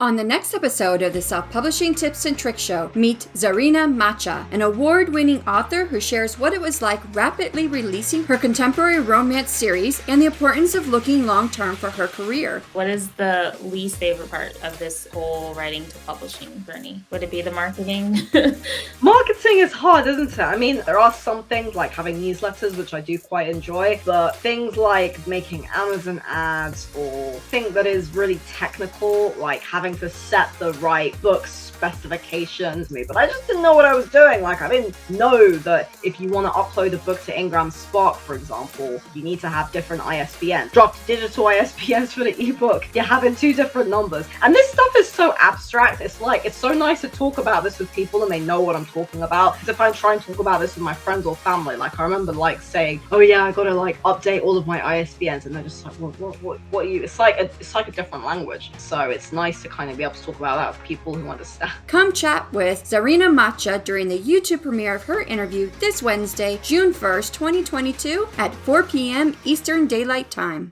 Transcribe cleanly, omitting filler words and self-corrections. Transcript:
On the next episode of the Self-Publishing Tips and Tricks Show, meet Zarina Macha, an award-winning author who shares what it was like rapidly releasing her contemporary romance series and the importance of looking long-term for her career. What is the least favorite part of this whole writing to publishing journey? Would it be the marketing? Marketing is hard, isn't it? I mean, there are some things like having newsletters, which I do quite enjoy, but things like making Amazon ads or things that is really technical, like having to set the right book specifications, but I just didn't know what I was doing. Like, I didn't know that if you want to upload a book to Ingram Spark, for example, you need to have different ISBNs. Drop digital ISBNs for the ebook. You're having two different numbers. And this stuff is so abstract. It's so nice to talk about this with people and they know what I'm talking about. Because if I try and talk about this with my friends or family, like I remember like saying, oh yeah, I gotta like update all of my ISBNs, and they're just like, what are you? It's like a different language. So it's nice to kind of be able to talk about that with people who understand. Come chat with Zarina Macha during the YouTube premiere of her interview this Wednesday, June 1st, 2022 at 4 p.m. Eastern Daylight Time.